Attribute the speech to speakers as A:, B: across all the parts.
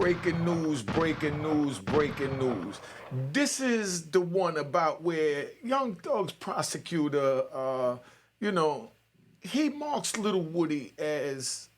A: breaking news, breaking news, breaking news. This is the one about where Young Thug's prosecutor, you know, he marks Little Woody as,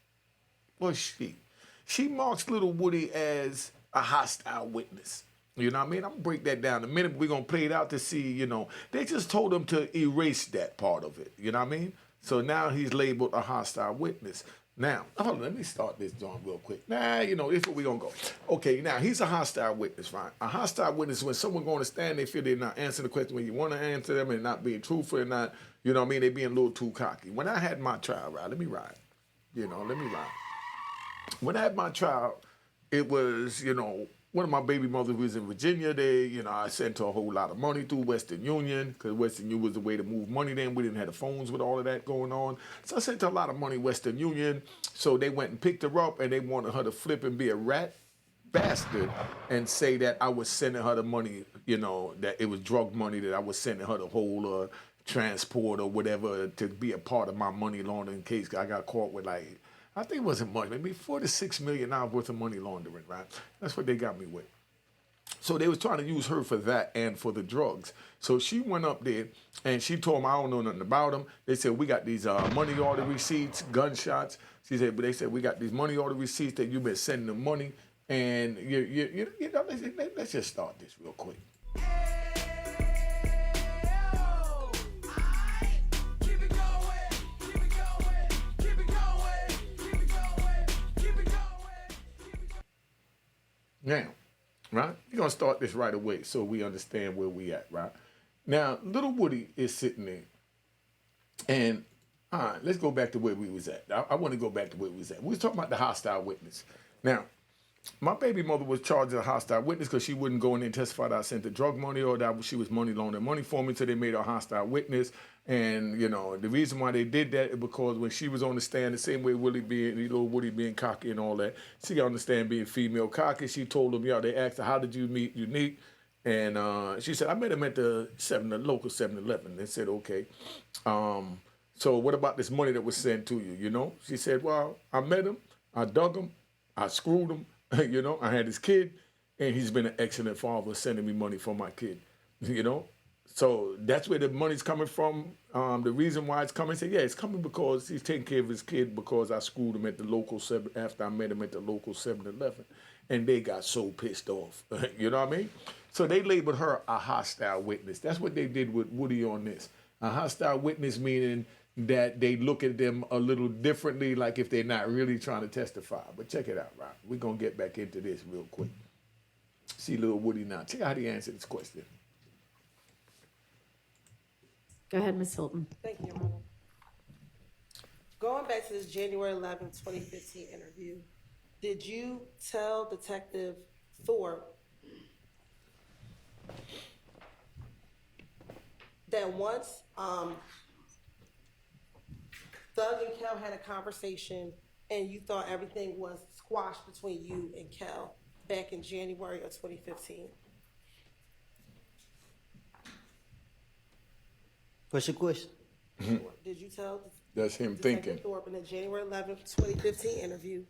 A: well, she marks Little Woody as a hostile witness. You know what I mean? I'm gonna break that down in a minute. We're gonna play it out to see, they just told him to erase that part of it. You know what I mean? So now he's labeled a hostile witness. Now, hold on, let me start this John real quick. This is where we're gonna go. Okay, now he's a hostile witness, right? A hostile witness is when someone going to stand, they feel they're not answering the question when you want to answer them and not being truthful and not, you know what I mean? They being a little too cocky. When I had my trial, right? Let me ride. Let me ride. When I had my trial, it was, one of my baby mothers was in Virginia. I sent her a whole lot of money through Western Union because Western Union was the way to move money then. We didn't have the phones with all of that going on. So I sent her a lot of money, Western Union. So they went and picked her up and they wanted her to flip and be a rat bastard and say that I was sending her the money, that it was drug money, that I was sending her the whole transport or whatever to be a part of my money laundering case. I got caught with I think it wasn't much, maybe $4 to $6 million worth of money laundering, right? That's what they got me with. So they was trying to use her for that and for the drugs. So she went up there and she told them, I don't know nothing about them. They said, we got these money order receipts, gunshots. She said, but they said, we got these money order receipts that you've been sending them money. And, let's just start this real quick. Now, right? We're going to start this right away so we understand where we at, right? Now, Little Woody is sitting there. And, all right, let's go back to where we was at. I want to go back to where we was at. We was talking about the hostile witness. Now, my baby mother was charged as a hostile witness because she wouldn't go in and testify that I sent the drug money or that she was money laundering money for me, so they made her a hostile witness. And, the reason why they did that is because when she was on the stand, the same way Little Woody being cocky and all that, she got on the stand being female cocky. She told them, they asked her, how did you meet Unique? And she said, I met him at the local 7-Eleven. They said, okay. So what about this money that was sent to you, She said, well, I met him, I dug him, I screwed him, I had his kid, and he's been an excellent father sending me money for my kid, So that's where the money's coming from. The reason why it's coming, it's coming because he's taking care of his kid because I screwed him at the local after I met him at the local 7-Eleven. And they got so pissed off. You know what I mean? So they labeled her a hostile witness. That's what they did with Woody on this. A hostile witness meaning that they look at them a little differently, like if they're not really trying to testify. But check it out, right? We're going to get back into this real quick. See Lil Woody now. Check out how he answered this question.
B: Go ahead, Ms. Hilton.
C: Thank you, Your Honor. Going back to this January 11, 2015 interview, did you tell Detective Thorpe that once Thug and Kel had a conversation and you thought everything was squashed between you and Kel back in January of 2015?
D: What's your question?
C: Did you tell
A: That's him
C: Detective
A: thinking.
C: Thorpe in the January 11, 2015 interview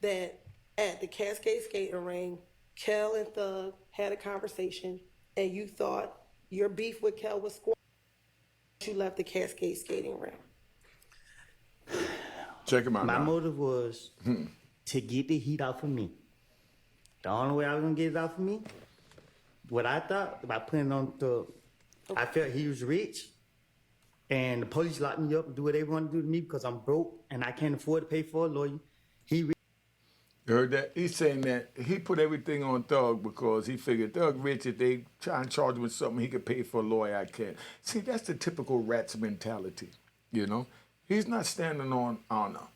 C: that at the Cascade skating ring, Kel and Thug had a conversation and you thought your beef with Kel was squashed? You left the Cascade skating ring.
A: Check him out.
D: My
A: now.
D: motive was to get the heat off of me. The only way I was gonna get it off of me, what I thought by putting on the, I felt he was rich, and the police locked me up and do what they want to do to me because I'm broke and I can't afford to pay for a lawyer.
A: You heard that? He's saying that he put everything on Thug because he figured Thug rich, if they try and charge him with something, he could pay for a lawyer, I can't. See, that's the typical rat's mentality, He's not standing on honor.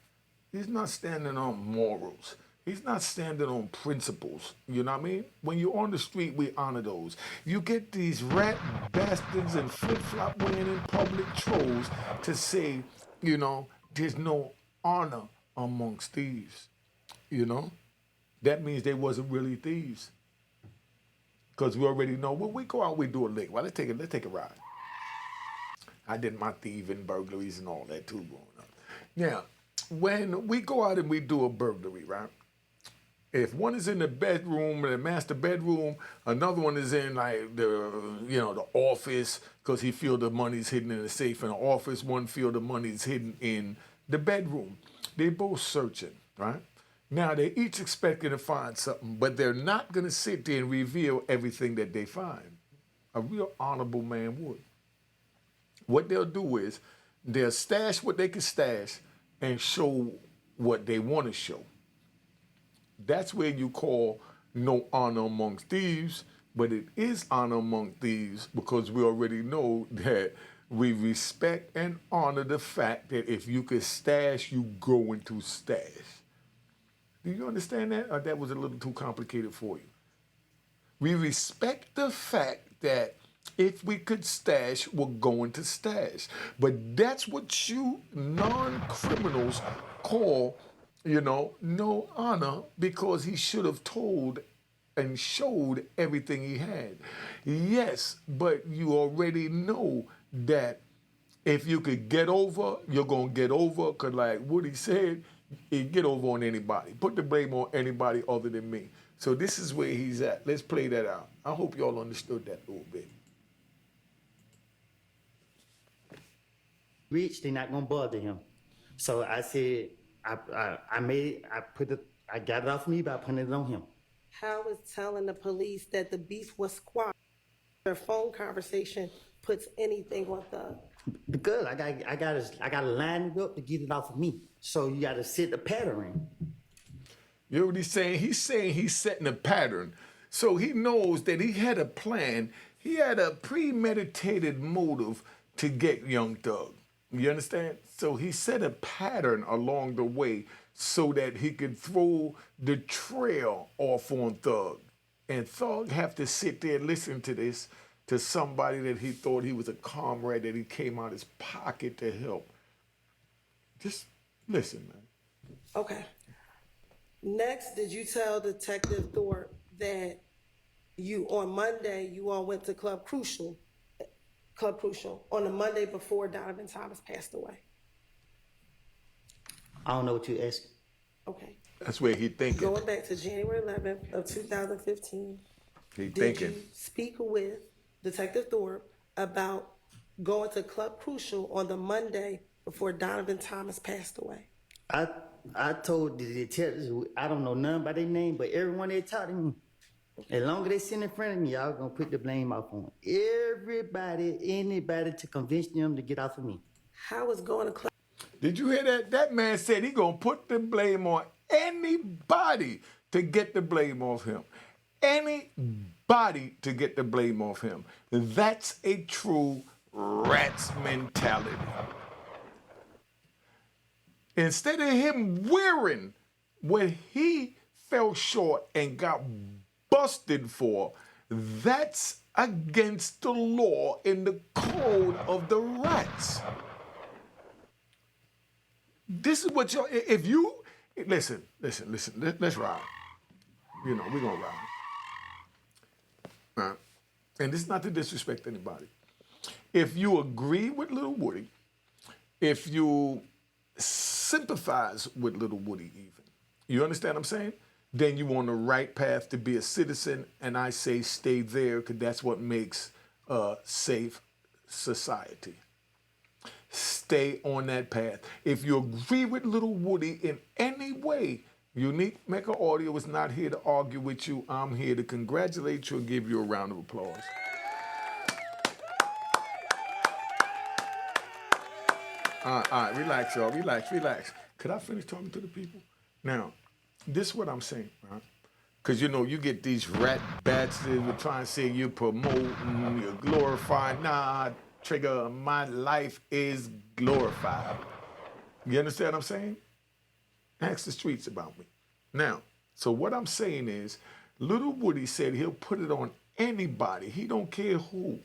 A: He's not standing on morals. He's not standing on principles. You know what I mean? When you're on the street, we honor those. You get these rat bastards and flip-flop wearing in public trolls to say, there's no honor amongst thieves. That means they wasn't really thieves. Because we already know, when we go out, we do a lick. Well, let's take a ride. I did my thieving, burglaries, and all that too growing up. Now, when we go out and we do a burglary, right? If one is in the bedroom, the master bedroom, another one is in like the office because he feel the money's hidden in the safe in the office. One feel the money's hidden in the bedroom. They both searching, right? Now they each expecting to find something, but they're not gonna sit there and reveal everything that they find. A real honorable man would. What they'll do is they'll stash what they can stash and show what they want to show. That's where you call no honor among thieves, but it is honor among thieves because we already know that we respect and honor the fact that if you can stash, you go into stash. Do you understand that? Or that was a little too complicated for you? We respect the fact that if we could stash, we're going to stash. But that's what you non-criminals call, no honor because he should have told and showed everything he had. Yes, but you already know that if you could get over, you're going to get over because like Woody said, you get over on anybody. Put the blame on anybody other than me. So this is where he's at. Let's play that out. I hope y'all understood that a little bit.
D: Rich, they're not gonna bother him. So I said, I got it off me by putting it on him.
C: How is telling the police that the beef was squashed? Their phone conversation puts anything on Thug.
D: Because I gotta line it up to get it off of me. So you gotta set the pattern.
A: You know what he's saying? He's saying he's setting a pattern. So he knows that he had a plan. He had a premeditated motive to get Young Thug. You understand? So he set a pattern along the way so that he could throw the trail off on Thug. And Thug have to sit there and listen to this to somebody that he thought he was a comrade that he came out his pocket to help. Just listen, man.
C: Okay. Next, did you tell Detective Thorpe that on Monday, you all went to Club Crucial on the Monday before Donovan Thomas passed away?
D: I don't know what you're asking.
C: Okay.
A: That's where he thinking.
C: Going back to January 11th of 2015,
A: He
C: did
A: thinking.
C: you speak with Detective Thorpe about going to Club Crucial on the Monday before Donovan Thomas passed away?
D: I told the detectives, I don't know none by their name, but everyone they talked to me, as long as they sit in front of me, y'all gonna put the blame off on everybody, anybody to convince them to get off of me.
C: How is going to Club?
A: Did you hear that? That man said he gonna put the blame on anybody to get the blame off him. Anybody to get the blame off him. That's a true rat's mentality. Instead of him wearing what he fell short and got busted for, that's against the law in the code of the rats. This is what y'all, if you, listen, let's ride. We're gonna ride. All right? And this is not to disrespect anybody. If you agree with Lil Woody, if you sympathize with Lil Woody even, you understand what I'm saying? Then you on the right path to be a citizen, and I say stay there because that's what makes a safe society. Stay on that path. If you agree with Lil Woody in any way, Unique Mecca Audio is not here to argue with you. I'm here to congratulate you and give you a round of applause. All right, relax, y'all. Relax. Could I finish talking to the people? Now, this is what I'm saying, right? Because, you get these rat bats that will try and say you're promoting, you're glorifying. Nah, Trigger, my life is glorified. You understand what I'm saying? Ask the streets about me. Now, so what I'm saying is, Lil Woody said he'll put it on anybody. He don't care who.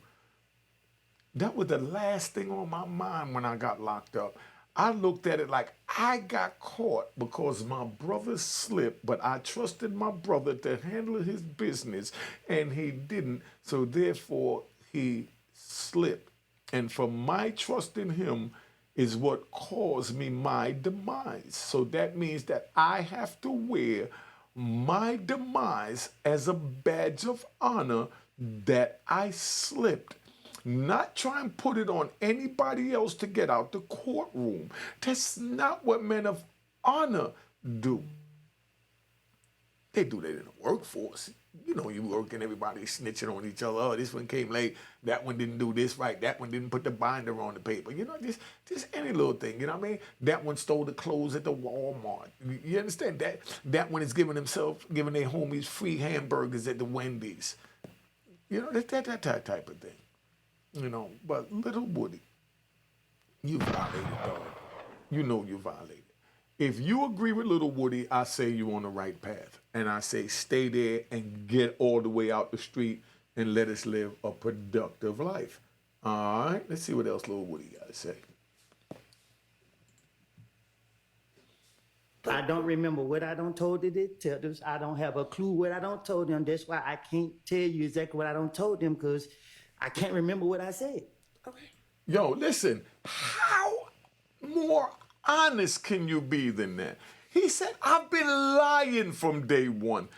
A: That was the last thing on my mind when I got locked up. I looked at it like I got caught because my brother slipped, but I trusted my brother to handle his business, and he didn't. So therefore, he slipped. And for my trust in him is what caused me my demise. So that means that I have to wear my demise as a badge of honor that I slipped. Not try and put it on anybody else to get out the courtroom. That's not what men of honor do. They do that in the workforce. You know, you work and everybody snitching on each other. Oh, this one came late. That one didn't do this right. That one didn't put the binder on the paper. You know, just any little thing. You know what I mean? That one stole the clothes at the Walmart. You understand that? That one is giving their homies free hamburgers at the Wendy's. You know, that type of thing. You know, but Lil Woody, you violated, dog. You know you violated. If you agree with Lil Woody, I say you're on the right path. And I say stay there and get all the way out the street and let us live a productive life. All right, let's see what else Lil Woody got to say.
D: I don't remember what I don't told the detectives. I don't have a clue what I don't told them. That's why I can't tell you exactly what I don't told them, because I can't remember what I said.
C: Okay.
A: Yo, listen, how more honest can you be than that? He said, I've been lying from day one.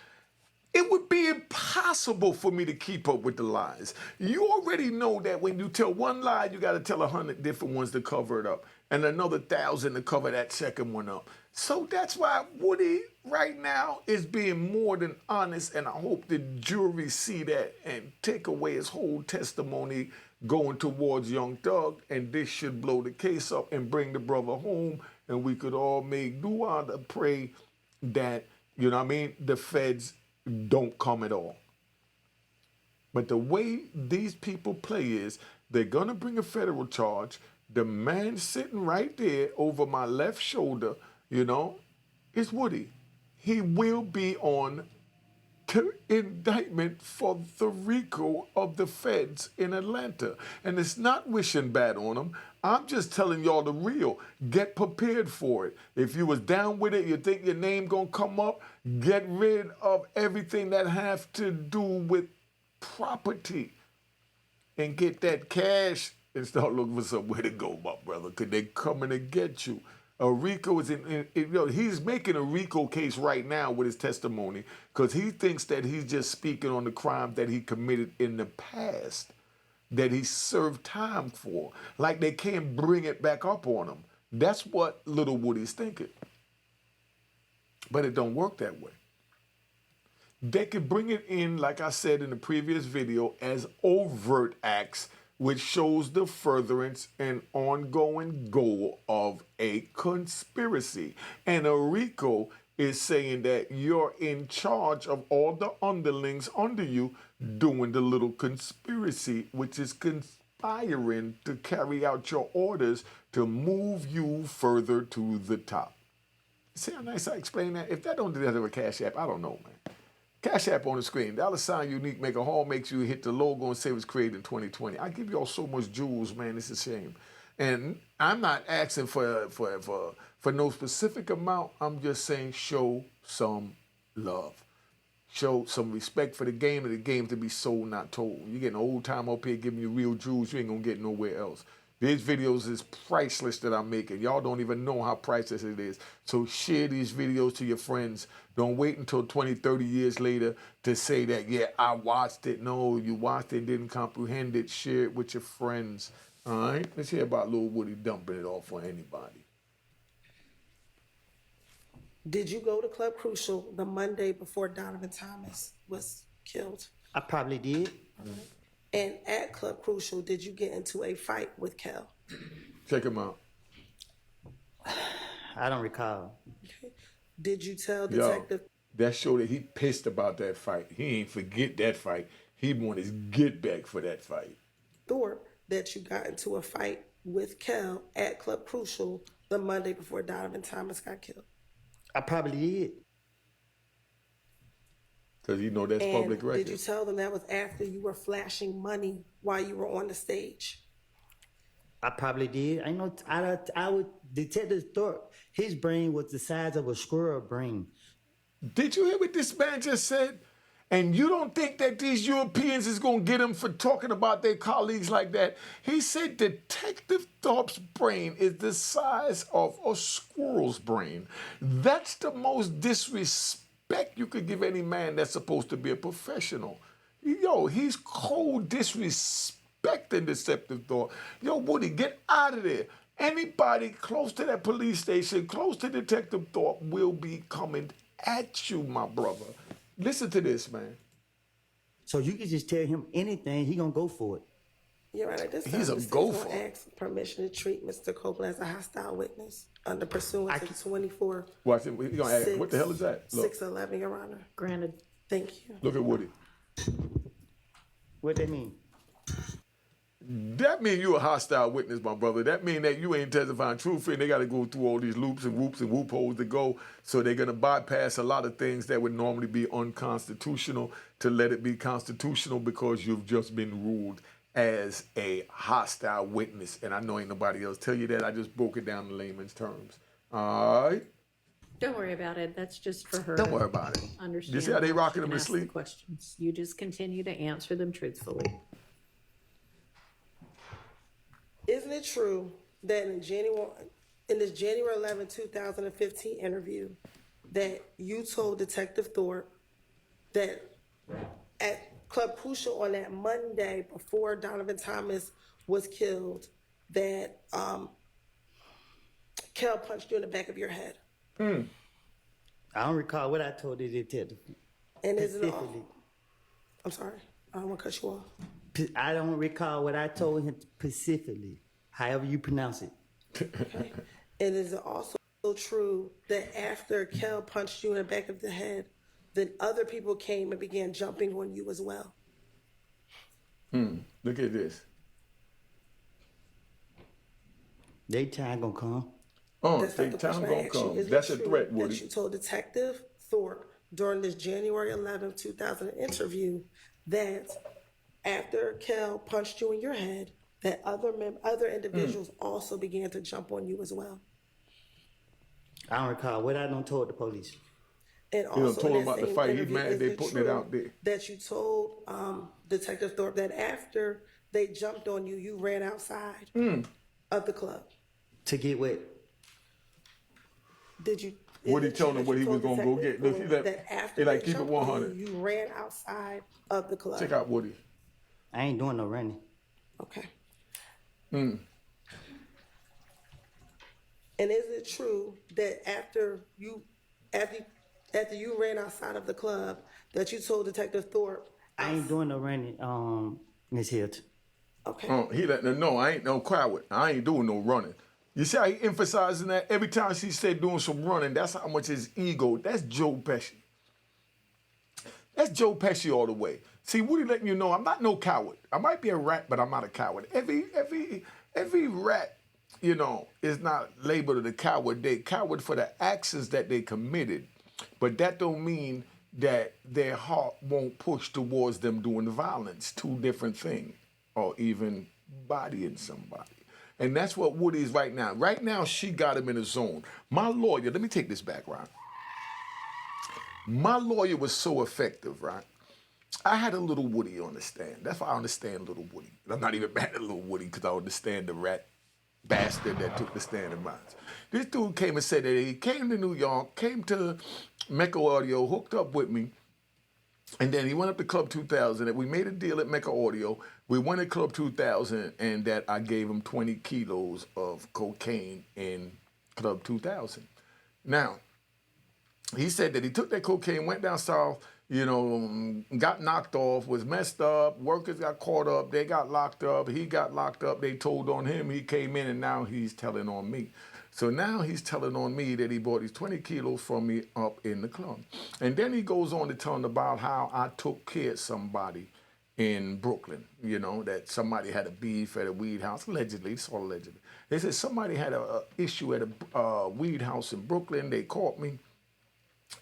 A: It would be impossible for me to keep up with the lies. You already know that when you tell one lie, you got to tell 100 different ones to cover it up and another 1,000 to cover that second one up. So that's why Woody right now is being more than honest, and I hope the jury see that and take away his whole testimony going towards Young Thug, and this should blow the case up and bring the brother home, and we could all make dua to pray that, you know what I mean, the feds don't come at all. But the way these people play is they're going to bring a federal charge. The man sitting right there over my left shoulder, you know, is Woody. He will be on indictment for the RICO of the feds in Atlanta. And it's not wishing bad on him. I'm just telling y'all the real. Get prepared for it. If you was down with it, you think your name gonna come up, get rid of everything that have to do with property and get that cash and start looking for somewhere to go, my brother, because they coming to get you. RICO is he's making a RICO case right now with his testimony because he thinks that he's just speaking on the crime that he committed in the past, that he served time for. Like they can't bring it back up on him. That's what Lil Woody's thinking. But it don't work that way. They can bring it in, like I said in the previous video, as overt acts, which shows the furtherance and ongoing goal of a conspiracy. And a RICO is saying that you're in charge of all the underlings under you doing the little conspiracy, which is conspiring to carry out your orders to move you further to the top. See how nice I explain that? If that don't deserve a Cash App, I don't know, man. Cash App on the screen. $ unique. Make a haul. Makes you hit the logo and say it was created in 2020. I give y'all so much jewels, man. It's a shame. And I'm not asking for no specific amount. I'm just saying show some love. Show some respect for the game and the game to be sold, not told. You're getting old time up here giving you real jewels. You ain't going to get nowhere else. These videos is priceless that I'm making. Y'all don't even know how priceless it is. So share these videos to your friends. Don't wait until 20, 30 years later to say that, yeah, I watched it. No, you watched it, didn't comprehend it. Share it with your friends. All right? Let's hear about Lil Woody dumping it off on anybody.
C: Did you go to Club Crucial the Monday before Donovan Thomas was killed?
D: I probably did.
C: And at Club Crucial, did you get into a fight with Kel?
A: Check him out.
D: I don't recall.
C: Did you tell Detective?
A: Yo, that showed that he pissed about that fight. He ain't forget that fight. He want his get back for that fight.
C: Thorpe that you got into a fight with Kel at Club Crucial the Monday before Donovan Thomas got killed?
D: I probably did.
A: Because you know that's public record.
C: Did you tell them that was after you were flashing money while you were on the stage?
D: I probably did. I know. I would. Detective Thorpe, his brain was the size of a squirrel brain.
A: Did you hear what this man just said? And you don't think that these Europeans is going to get him for talking about their colleagues like that? He said Detective Thorpe's brain is the size of a squirrel's brain. That's the most disrespectful respect you could give any man that's supposed to be a professional. Yo, he's cold disrespecting deceptive thought. Yo, Woody, get out of there. Anybody close to that police station, close to Detective Thorpe, will be coming at you, my brother. Listen to this, man.
D: So you can just tell him anything, he gonna go for it.
C: Your Honor, this
A: He's
C: time
A: a
C: the state's
A: gopher.
C: gonna ask permission to treat Mr. Copeland as a hostile witness under pursuant to 24.
A: Watch it. You're gonna ask, what the hell is that? Look,
C: 611, Your Honor.
B: Granted.
C: Thank you.
A: look at Woody.
D: What that mean?
A: That mean you a hostile witness, my brother. That mean that you ain't testifying truthfully, and they got to go through all these loops and whoops and loopholes to go. So they're gonna bypass a lot of things that would normally be unconstitutional to let it be constitutional because you've just been ruled as a hostile witness. And I know ain't nobody else tell you that. I just broke it down in layman's terms. All right.
B: Don't worry about it. That's just for her.
A: Don't
B: to
A: worry about it.
B: Understand.
A: You see how they
B: she
A: rocking
B: can
A: them to
B: ask the
A: sleep?
B: questions. You just continue to answer them truthfully.
C: Isn't it true that in this January 11, 2015 interview that you told Detective Thorpe that at Club Crucial on that Monday before Donovan Thomas was killed that Kel punched you in the back of your head?
D: I don't recall what I told the detective.
C: And is it all?
D: Specifically.
C: I'm sorry, I don't want to cut you off.
D: I don't recall what I told him specifically, however you pronounce it.
C: Okay. And is it also true that after Kel punched you in the back of the head, then other people came and began jumping on you as well?
A: Look at this.
D: They time gonna come.
A: Oh,
C: That's
A: they
C: not the
A: time
C: question I
A: gonna
C: asked you.
A: come.
C: Is it
A: That's a
C: true
A: threat,
C: that
A: Woody.
C: you told Detective Thorpe during this January 11, 2000 interview that after Kel punched you in your head, that other individuals also began to jump on you as well?
D: I don't recall what I done told the police.
C: And
A: You know,
C: also
A: told
C: in
A: him
C: that
A: about the
C: same
A: fight. He
C: interview,
A: mad
C: is
A: they
C: it
A: putting it
C: true
A: out there.
C: that you told Detective Thorpe that after they jumped on you, you ran outside of the club?
D: To get what?
C: Did you?
A: Woody
C: is it
A: told
C: true
A: him
C: that
A: what
C: you
A: he was
C: told
A: gonna go
C: Detective
A: get. Look, he
C: Thorpe
A: like,
C: that after
A: he like
C: they
A: keep it
C: jumped on
A: 100.
C: you, you ran outside of the club?
A: Check out Woody.
D: I ain't doing no running.
C: Okay. And is it true that after you ran outside of the club that you told Detective Thorpe?
D: I ain't doing no running, Miss Hilt.
C: Okay.
A: He let them know I ain't no coward. I ain't doing no running. You see how he emphasizing that? Every time she said doing some running, that's how much his ego. That's Joe Pesci. That's Joe Pesci all the way. See, Woody letting you know I'm not no coward. I might be a rat, but I'm not a coward. Every rat, you know, is not labeled a coward. They coward for the actions that they committed, but that don't mean that their heart won't push towards them doing violence. Two different things, or even bodying somebody. And that's what Woody is right now. Right now, she got him in a zone. My lawyer, let me take this back, right? My lawyer was so effective, right? I had a little Woody on the stand. That's why I understand little Woody. I'm not even mad at little Woody because I understand the rat bastard that took the stand in mine. This dude came and said that he came to New York, came to Mecca Audio, hooked up with me, and then he went up to Club 2000. And we made a deal at Mecca Audio. We went to Club 2000, and that I gave him 20 kilos of cocaine in Club 2000. Now, he said that he took that cocaine, went down south, you know, got knocked off, was messed up, workers got caught up, they got locked up, he got locked up, they told on him, he came in, and now he's telling on me. So now he's telling on me that he bought these 20 kilos from me up in the club. And then he goes on to tell about how I took care of somebody in Brooklyn, you know, that somebody had a beef at a weed house, allegedly, it's all allegedly. They said somebody had a issue at a weed house in Brooklyn, they caught me,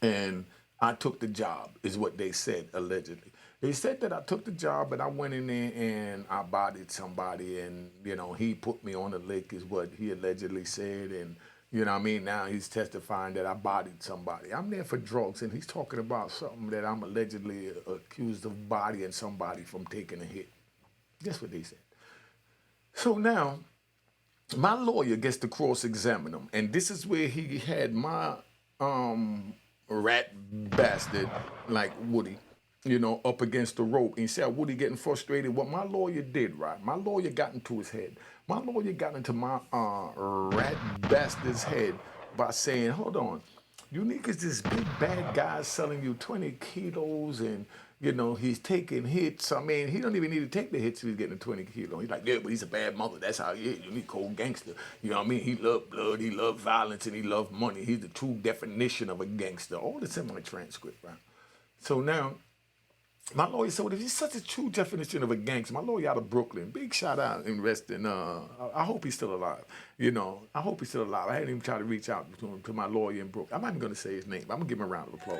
A: and I took the job, is what they said, allegedly. They said that I took the job, and I went in there and I bodied somebody, and, you know, he put me on the lick, is what he allegedly said, and, you know what I mean, now he's testifying that I bodied somebody. I'm there for drugs, and he's talking about something that I'm allegedly accused of bodying somebody from taking a hit. That's what they said. So now, my lawyer gets to cross-examine him, and this is where he had my rat bastard like Woody, up against the rope. And you see how Woody getting frustrated? What my lawyer did, right? My lawyer got into his head. My lawyer got into my rat bastard's head by saying, hold on, Unique is this big bad guy selling you 20 kilos and, he's taking hits. I mean, he don't even need to take the hits if he's getting 20 kilos. He's like, yeah, but he's a bad mother. That's how he is. Unique cold gangster. You know what I mean? He loved blood, he loved violence, and he loved money. He's the true definition of a gangster. All this in my transcript, right? So now, my lawyer said, well, if he's such a true definition of a gangster, my lawyer out of Brooklyn, big shout out and rest in, I hope he's still alive. I hope he's still alive. I hadn't even tried to reach out to my lawyer in Brooklyn. I'm not even going to say his name, but I'm going to give him a round of applause.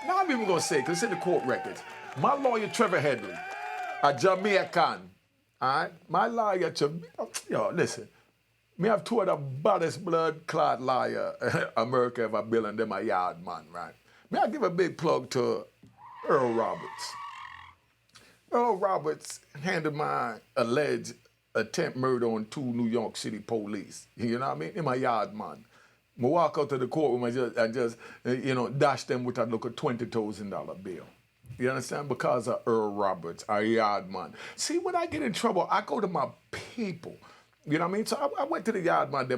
A: Now I'm even going to say, because it's in the court records, my lawyer, Trevor Headley, a Jamaican, all right? My lawyer, listen, me have two of the baddest blood clot lawyer America ever built, and they're my yard man, right? May I give a big plug to Earl Roberts. Earl Roberts handled my alleged attempt murder on 2 New York City police. You know what I mean? In my yard, man. I walk out to the courtroom and just dash them with a look at $20,000 bill. You understand? Because of Earl Roberts, our yard man. See, when I get in trouble, I go to my people. You know what I mean? So I went to the yard man.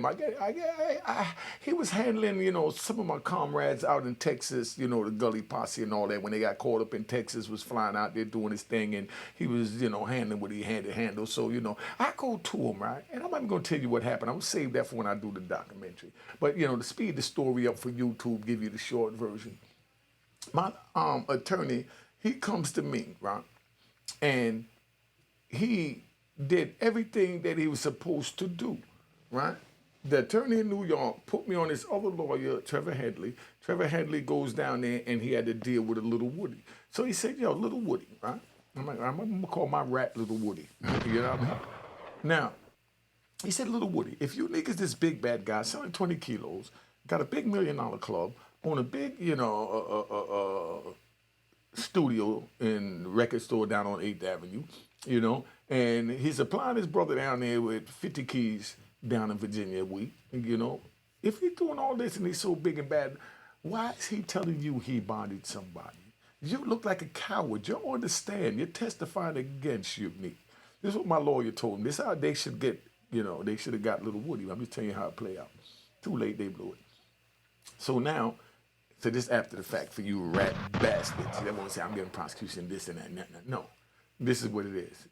A: He was handling, some of my comrades out in Texas, the Gully Posse and all that. When they got caught up in Texas, was flying out there doing his thing, and he was, handling what he had to handle. So, I go to him, right? And I'm not going to tell you what happened. I'm going to save that for when I do the documentary. But, to speed the story up for YouTube, give you the short version. My attorney, he comes to me, right? And he did everything that he was supposed to do, right? The attorney in New York put me on this other lawyer, Trevor Headley. Trevor Headley goes down there and he had to deal with a Little Woody. So he said, Little Woody, right? I'm going to call my rat Little Woody. You know what I mean? Now, he said, Little Woody, if you niggas this big bad guy selling 20 kilos, got a big $1 million club, own a big, studio in record store down on 8th Avenue, and he's supplying his brother down there with 50 keys down in Virginia a week, if he's doing all this and he's so big and bad, why is he telling you he bonded somebody? You look like a coward. You don't understand. You're testifying against you, Nick. This is what my lawyer told me. This is how they should get, they should have got Little Woody. I'm just telling you how it played out. Too late, they blew it. So now, so this after the fact for you rat bastards. They won't say I'm getting prosecution, this and that. No. This is what it is.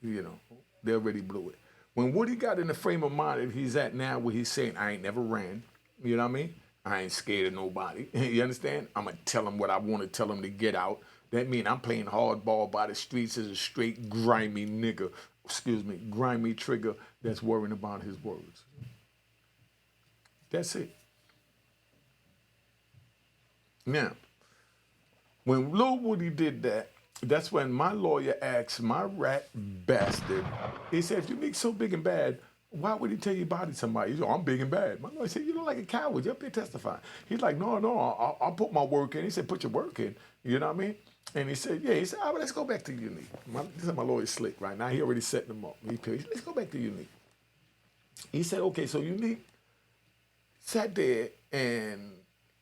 A: They already blew it. When Woody got in the frame of mind that he's at now where he's saying, I ain't never ran, you know what I mean? I ain't scared of nobody. You understand? I'm going to tell him what I want to tell him to get out. That means I'm playing hardball by the streets as a straight grimy nigga, grimy trigger that's worrying about his words. That's it. Now, when Lil Woody did that, that's when my lawyer asked my rat bastard, he said, if you make so big and bad, why would he tell you body somebody? He said, I'm big and bad. My lawyer said, you look like a coward. You're up there testifying. He's like, no, I'll put my work in. He said, put your work in. You know what I mean? And he said, yeah. He said, all right, let's go back to Unique. This is my lawyer slick right now. He already setting them up. He said, let's go back to Unique. He said, okay, so Unique sat there and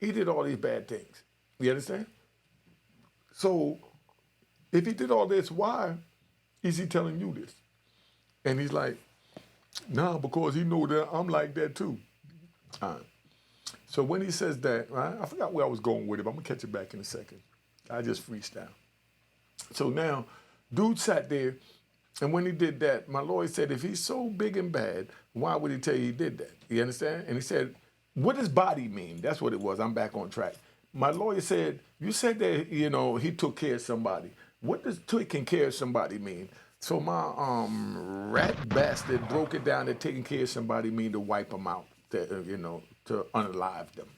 A: he did all these bad things. You understand? So if he did all this, why is he telling you this? And he's like, nah, because he know that I'm like that too. All right. So when he says that, right, I forgot where I was going with it, but I'm going to catch it back in a second. I just freestyle. So now, dude sat there, and when he did that, my lawyer said, if he's so big and bad, why would he tell you he did that? You understand? And he said, what does body mean? That's what it was. I'm back on track. My lawyer said, you said that, he took care of somebody. What does taking care of somebody mean? So my rat bastard broke it down that taking care of somebody mean to wipe them out, to unalive them,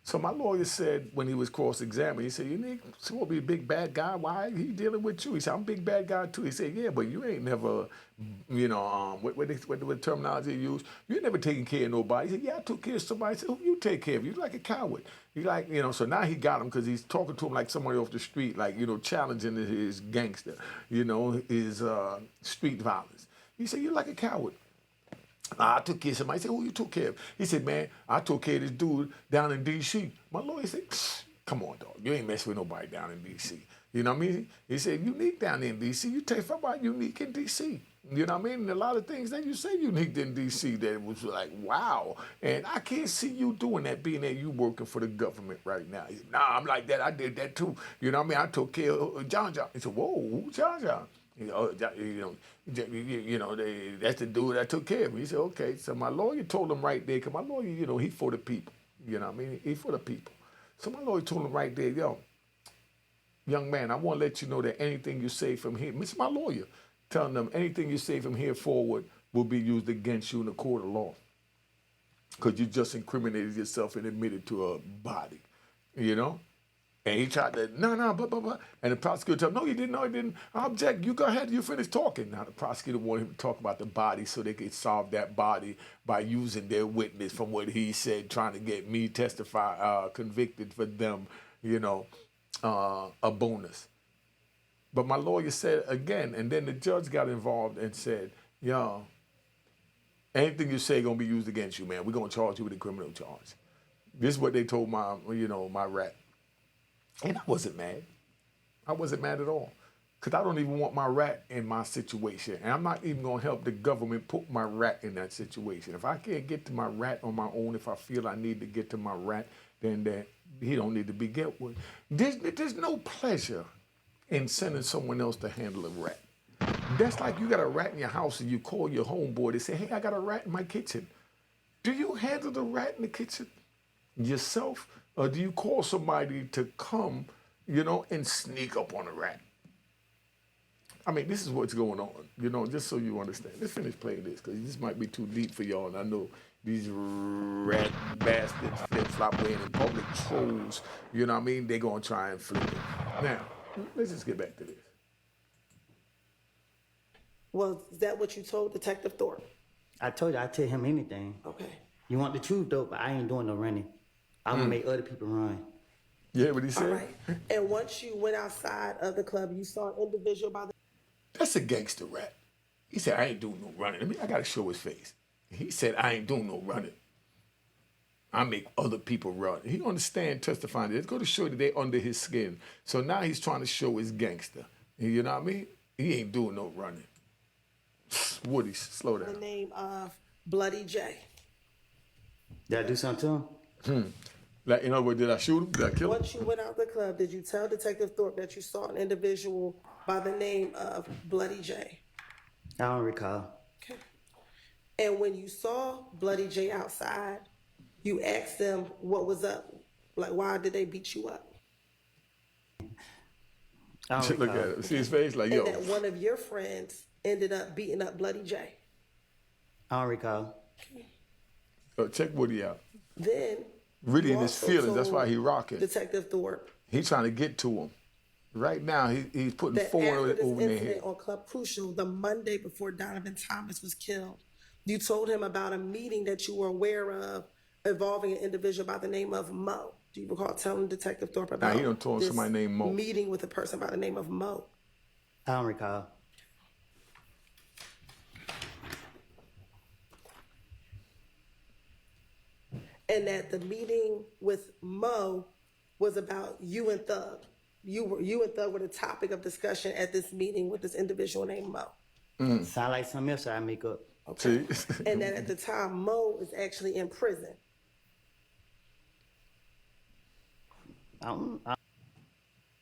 A: So my lawyer said when he was cross-examined, he said, you need supposed to be a big bad guy. Why he dealing with you? He said, I'm a big bad guy too. He said, yeah, but you ain't never, what terminology you use? You ain't never taking care of nobody. He said, yeah, I took care of somebody. He said, who you take care of? You're like a coward. You like, so now he got him because he's talking to him like somebody off the street, like, challenging his gangster, his street violence. He said, you're like a coward. I took care of somebody. I said, who you took care of? He said, man, I took care of this dude down in D.C. My lawyer said, come on, dog. You ain't messing with nobody down in D.C. You know what I mean? He said, unique down in D.C. You take about unique in D.C. You know what I mean? And a lot of things that you say unique in D.C. that was like, wow. And I can't see you doing that, being that you working for the government right now. He said, nah, I'm like that. I did that too. You know what I mean? I took care of John John. He said, whoa, who's John John? That's the dude that took care of me. He said, okay. So my lawyer told him right there, because my lawyer, he for the people. You know what I mean? He for the people. So my lawyer told him right there, yo, young man, I want to let you know that anything you say from here, this is my lawyer, telling them anything you say from here forward will be used against you in the court of law. Because you just incriminated yourself and admitted to a body, And he tried to, no, blah, blah, blah. And the prosecutor told him, no, he didn't. I object. You go ahead. You finish talking. Now, the prosecutor wanted him to talk about the body so they could solve that body by using their witness from what he said, trying to get me testify, convicted for them, a bonus. But my lawyer said again, and then the judge got involved and said, yo, anything you say going to be used against you, man. We're going to charge you with a criminal charge. This is what they told my rat. And I wasn't mad. I wasn't mad at all. Because I don't even want my rat in my situation. And I'm not even going to help the government put my rat in that situation. If I can't get to my rat on my own, if I feel I need to get to my rat, then he don't need to be get with. There's no pleasure in sending someone else to handle a rat. That's like you got a rat in your house and you call your homeboy to say, hey, I got a rat in my kitchen. Do you handle the rat in the kitchen yourself? Or do you call somebody to come, and sneak up on a rat? I mean, this is what's going on, just so you understand. Let's finish playing this, because this might be too deep for y'all, and I know these rat bastards, flip-flop wearing in public trolls, they're going to try and flip it. Now, let's just get back to this.
C: Well, is that what you told Detective Thorpe?
D: I told you I'd tell him anything.
C: Okay.
D: You want the truth, though, but I ain't doing no running. I'm going to make other people run.
A: Yeah, what he said?
C: All right. And once you went outside of the club, you saw an individual by the...
A: That's a gangster rat. He said, I ain't doing no running. I got to show his face. He said, I ain't doing no running. I make other people run. He understand testifying. It's going to show that they under his skin. So now he's trying to show his gangster. You know what I mean? He ain't doing no running. Woody, slow down.
C: The name of Bloody J.
D: Did I do something to him?
A: Like, in other words, did I shoot him? Did I kill him?
C: Once you went out the club, did you tell Detective Thorpe that you saw an individual by the name of Bloody J?
D: I don't recall.
C: Okay. And when you saw Bloody J outside, you asked them what was up. Like, why did they beat you up?
D: I don't
A: Look
D: recall.
A: at him. See his face? Like,
C: And
A: yo.
C: that one of your friends ended up beating up Bloody J.
D: I don't recall.
A: Check Woody out.
C: Then
A: Really
C: you
A: in his
C: also
A: feelings. That's
C: told
A: why he rocking.
C: Detective Thorpe
A: He's trying to get to him. Right now, he's putting
C: that
A: forward
C: after this
A: over their
C: incident
A: head.
C: on Club Crucial, the Monday before Donovan Thomas was killed, you told him about a meeting that you were aware of involving an individual by the name of Mo. Do you recall telling Detective Thorpe about
A: he done told
C: this
A: somebody named Mo.
C: meeting with a person by the name of Mo?
D: I don't recall.
C: And that the meeting with Mo was about you and Thug. You and Thug were the topic of discussion at this meeting with this individual named Mo.
D: Sound like something else I make up.
A: See?
C: And that at the time, Mo is actually in prison.
D: I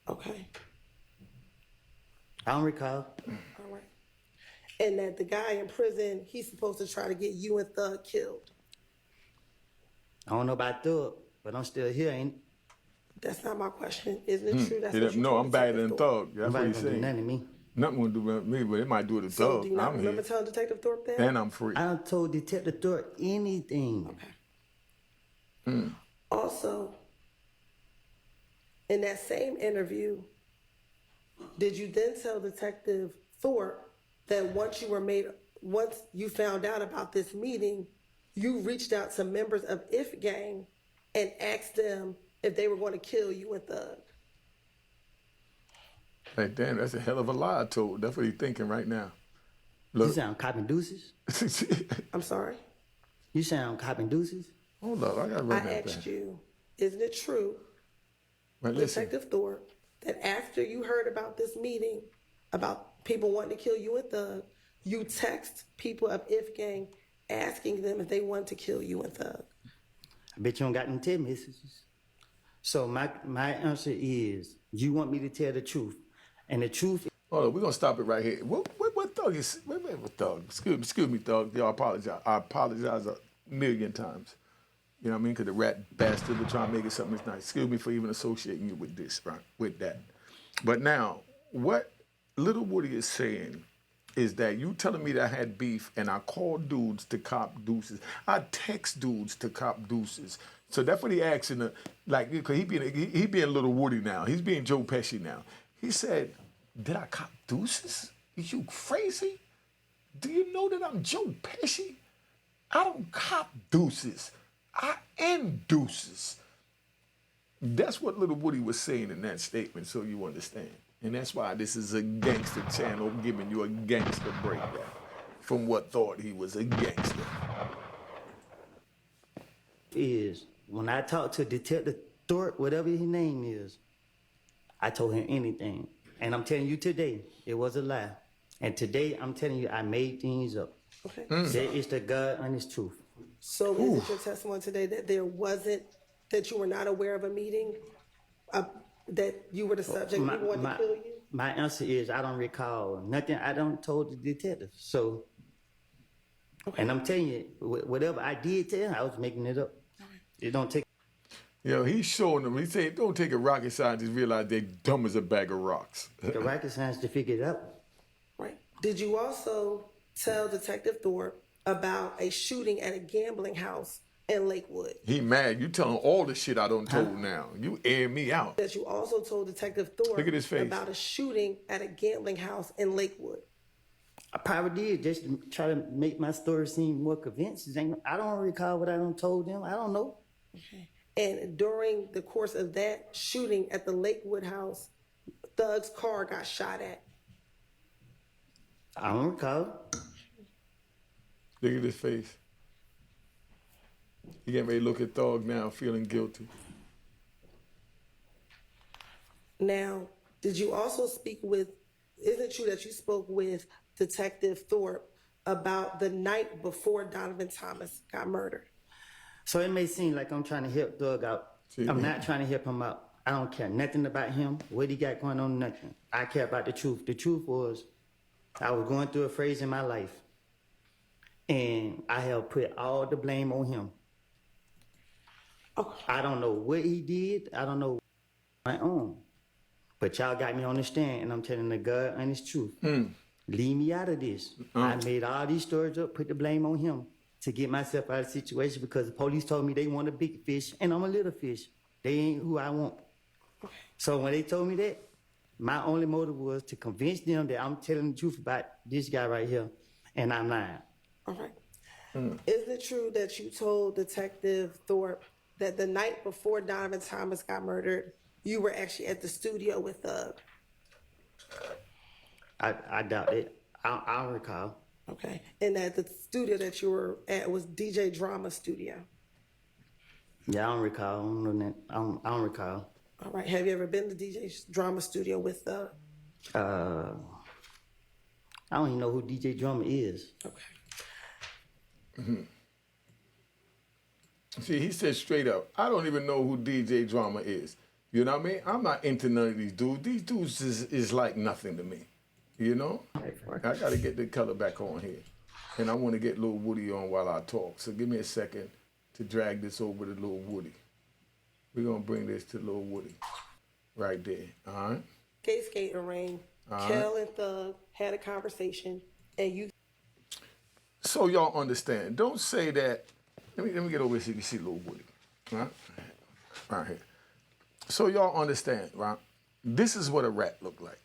C: Okay.
D: don't recall.
C: All right. And that the guy in prison, he's supposed to try to get you and Thug killed.
D: I don't know about Thug, but I'm still here, ain't
C: That's not my question. Isn't it true? That's
A: Yeah,
C: what you
A: no,
C: told
A: I'm better
C: Detective
A: than
C: Thorpe?
A: Thug. That's what
D: nobody
A: he's
D: gonna do
A: saying.
D: nothing to me.
A: Nothing gonna do with me, but it might do it to
C: So
A: Thug.
C: do you not
A: I'm
C: remember
A: here.
C: telling Detective Thorpe that?
A: And I'm free.
D: I done told Detective Thorpe anything.
C: Okay. Also, in that same interview, did you then tell Detective Thorpe that once you found out about this meeting, you reached out to members of If Gang and asked them if they were going to kill you and Thug?
A: Like, damn, that's a hell of a lie I told. That's what he's thinking right now.
D: You
A: Look.
D: sound copping deuces?
C: I'm sorry?
D: You sound copping deuces?
A: Hold up, I gotta
C: I
A: run that
C: asked
A: back.
C: you, isn't it true,
A: Right, listen.
C: Detective Thorpe, that after you heard about this meeting, about people wanting to kill you and Thug, you text people of If Gang asking them if they want to kill you and Thug?
D: I bet you don't got them text messages. So my answer is, you want me to tell the truth. And the truth
A: Hold on, we're gonna stop it right here. What Thug is? Wait, what Thug? Excuse me, Thug. Y'all apologize. I apologize a million times. You know what I mean? Because the rat bastard would try to make it something that's nice. Excuse me for even associating you with this, right? With that. But now, what Lil Woody is saying is that you telling me that I had beef and I called dudes to cop deuces. I text dudes to cop deuces. So that's what he asking, like, because he being Lil Woody now. He's being Joe Pesci now. He said, did I cop deuces? Is you crazy? Do you know that I'm Joe Pesci? I don't cop deuces. I am deuces. That's what Lil Woody was saying in that statement, so you understand. And that's why this is a gangster channel giving you a gangster breakdown from what thought he was a gangster.
D: is, when I talked to Detective Thorpe, whatever his name is, I told him anything. And I'm telling you today, it was a lie. And today, I'm telling you, I made things up.
C: Okay.
D: That is the God honest truth.
C: So is it your testimony today that that you were not aware of a meeting, that you were the subject, we wanted to kill you?
D: My answer is, I don't recall nothing I don't told the detective. So, and I'm telling you, whatever I did tell him, I was making it up. It don't take.
A: He's showing them. He said, it don't take a rocket scientist to realize they're dumb as a bag of rocks.
D: The rocket science to figure it out.
C: Right. Did you also tell Detective Thorpe about a shooting at a gambling house in Lakewood?
A: He mad. You telling all the shit I done told now. You air me out.
C: That you also told Detective Thorpe
A: Look at his face.
C: about a shooting at a gambling house in Lakewood.
D: I probably did just to try to make my story seem more convincing. I don't recall what I done told them. I don't know.
C: Okay. And during the course of that shooting at the Lakewood house, Thug's car got shot at.
D: I don't recall.
A: Look at his face. He getting ready to look at Thug now, feeling guilty.
C: Now, did you also speak with, isn't it true that you spoke with Detective Thorpe about the night before Donovan Thomas got murdered?
D: So it may seem like I'm trying to help Doug out.
A: See,
D: I'm not trying to help him out. I don't care nothing about him, what he got going on, nothing. I care about the truth. The truth was, I was going through a phase in my life, and I have put all the blame on him.
C: Okay.
D: I don't know what he did. I don't know my own. But y'all got me on the stand, and I'm telling the God honest truth. Leave me out of this. I made all these stories up, put the blame on him to get myself out of the situation because the police told me they want a big fish, and I'm a little fish. They ain't who I want. So when they told me that, my only motive was to convince them that I'm telling the truth about this guy right here, and I'm lying.
C: All right. Isn't it true that you told Detective Thorpe that the night before Donovan Thomas got murdered, you were actually at the studio with Thug?
D: I doubt it. I don't recall.
C: Okay. And that the studio that you were at was DJ Drama Studio.
D: Yeah, I don't recall. I don't know that. I don't recall.
C: All right. Have you ever been to DJ Drama Studio with Thug?
D: I don't even know who DJ Drummer is.
C: Okay.
A: See, he said straight up, I don't even know who DJ Drama is. You know what I mean? I'm not into none of these dudes. These dudes is like nothing to me. You know? I got to get the color back on here. And I want to get Lil Woody on while I talk. So give me a second to drag this over to Lil Woody. We're going to bring this to Lil Woody. Right there. All right?
C: Gay skating ring. Kel and Thug had a conversation, and you.
A: So y'all understand. Don't say that. Let me get over here so you can see Lil Woody. Right? Right here. So y'all understand, right? This is what a rat look like.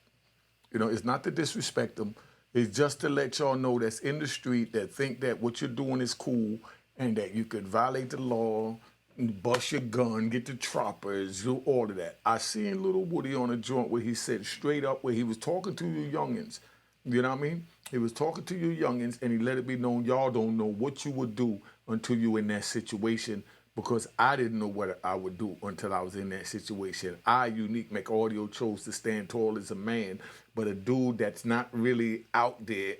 A: You know, it's not to disrespect them. It's just to let y'all know that's in the street that think that what you're doing is cool and that you could violate the law, bust your gun, get the choppers, do all of that. I seen Lil Woody on a joint where he said straight up where he was talking to you youngins You know what I mean? He was talking to you youngins, and he let it be known y'all don't know what you would do until you in that situation, because I didn't know what I would do until I was in that situation. I, Unique McAudio, chose to stand tall as a man, but a dude that's not really out there,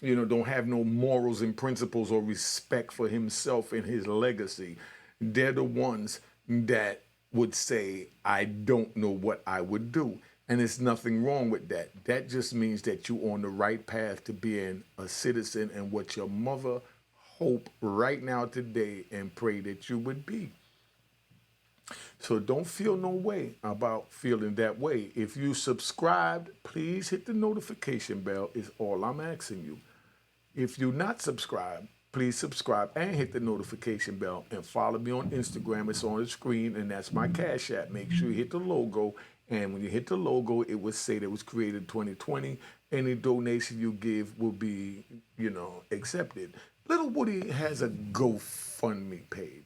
A: you know, don't have no morals and principles or respect for himself and his legacy. They're the ones that would say, I don't know what I would do. And there's nothing wrong with that. That just means that you're on the right path to being a citizen and what your mother hope right now today and pray that you would be. So don't feel no way about feeling that way. If you subscribed, please hit the notification bell is all I'm asking you. If you're not subscribed, please subscribe and hit the notification bell and follow me on Instagram. It's on the screen, and that's my Cash App. Make sure you hit the logo, and when you hit the logo, it will say that it was created in 2020. Any donation you give will be, you know, accepted. Lil Woody has a GoFundMe page.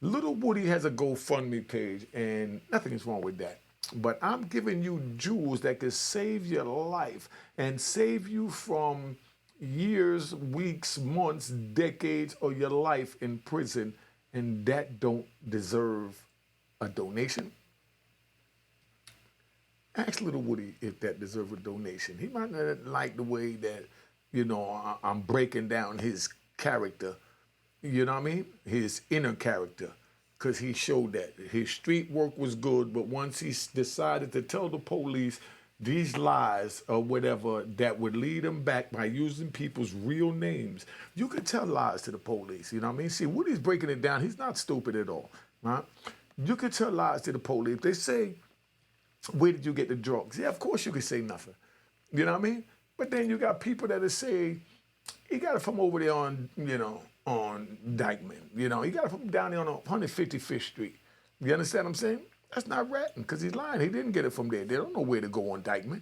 A: Lil Woody has a GoFundMe page, and nothing is wrong with that. But I'm giving you jewels that could save your life and save you from years, weeks, months, decades of your life in prison, and that don't deserve a donation. Ask Lil Woody if that deserves a donation. He might not like the way that, you know, I'm breaking down his character, you know what I mean? His inner character, because he showed that. His street work was good, but once he decided to tell the police these lies or whatever that would lead him back by using people's real names, you could tell lies to the police, you know what I mean? See, Woody's breaking it down. He's not stupid at all, right? You could tell lies to the police. If they say, where did you get the drugs? Yeah, of course you could say nothing, you know what I mean? But then you got people that will say, he got it from over there on, you know, on Dykeman. You know, he got it from down there on 155th Street. You understand what I'm saying? That's not ratting, because he's lying. He didn't get it from there. They don't know where to go on Dykeman.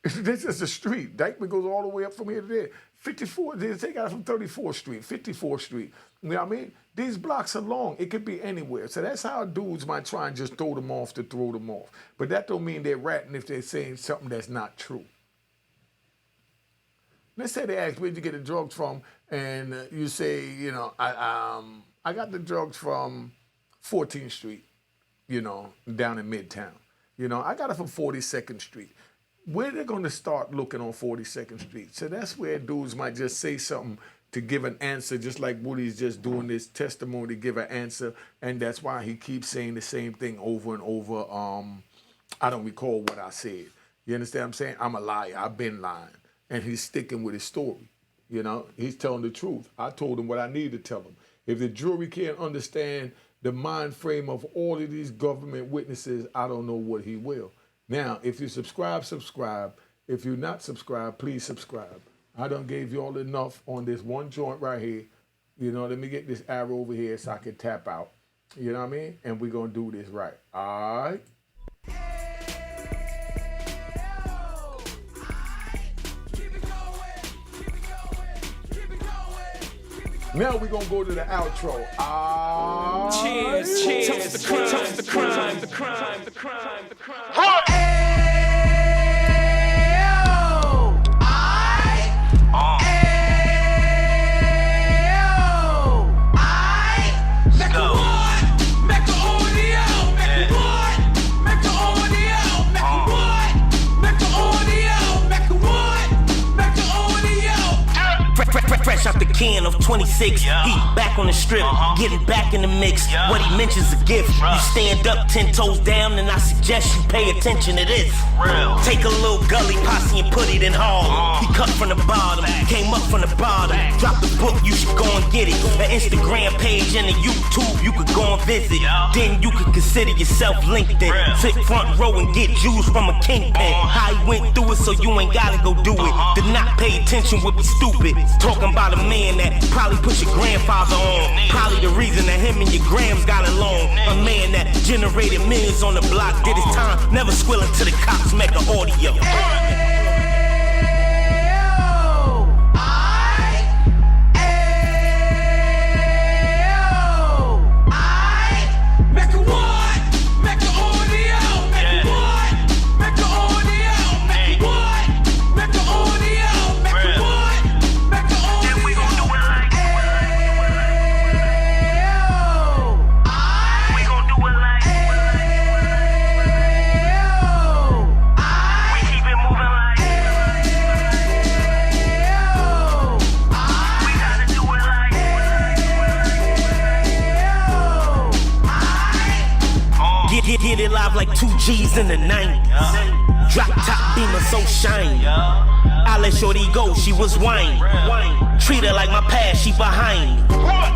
A: This is a street. Dykeman goes all the way up from here to there. 54, they got it from 34th Street, 54th Street. You know what I mean? These blocks are long. It could be anywhere. So that's how dudes might try and just throw them off to throw them off. But that don't mean they're ratting if they're saying something that's not true. Let's say they ask, where'd you get the drugs from? And you say, you know, I got the drugs from 14th Street, you know, down in Midtown. You know, I got it from 42nd Street. Where they're going to start looking on 42nd Street? So that's where dudes might just say something to give an answer, just like Woody's just doing this testimony to give an answer. And that's why he keeps saying the same thing over and over. I don't recall what I said. You understand what I'm saying? I'm a liar. I've been lying. And he's sticking with his story. You know, he's telling the truth. I told him what I needed to tell him. If the jury can't understand the mind frame of all of these government witnesses, I don't know what he will. Now, if you subscribe, subscribe. If you're not subscribed, please subscribe. I done gave you all enough on this one joint right here. You know, let me get this arrow over here so I can tap out. You know what I mean? And we're going to do this right. All right? Now we're gonna go to the outro.
E: Cheers, cheers, toast the crime, toast the crime, the crime, the crime, the crime.
F: Fresh out the can of 26, he back on the strip, getting back in the mix. What he mentions a gift. You stand up 10 toes down, and I suggest you pay attention to this. Take a little gully posse and put it in Harlem. He cut from the bottom, came up from the bottom. Drop the book, you should go and get it. An Instagram page and a YouTube you could go and visit. Then you could consider yourself LinkedIn. Sit front row and get Jews from a kingpin. How he went through it, so you ain't gotta go do it. To not pay attention would be stupid. Talking about a man that probably put your grandfather on. Probably the reason that him and your grams got along. A man that generated millions on the block, did his time, never squilling to the cops, Mecca audio. Get it live like 2 G's in the 90s. Drop top beamer so shiny. I let shorty go, she was whining. Treat her like my past, she behind me.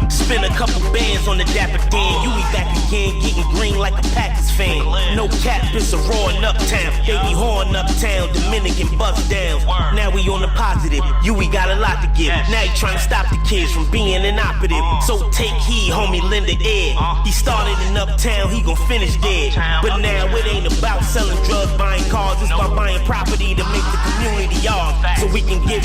F: Spend a couple bands on the Dapper Dan. You be back again, getting green like a Packers fan. No cap, it's a raw in uptown. Baby horn uptown, Dominican bust down. Now we on the positive, we got a lot to give. Now he trying to stop the kids from being inoperative. So take heed, homie, lend an ear. He started in uptown, he gon' finish dead. But now it ain't about selling drugs, buying cars. It's about buying property to make the community ours. So we can give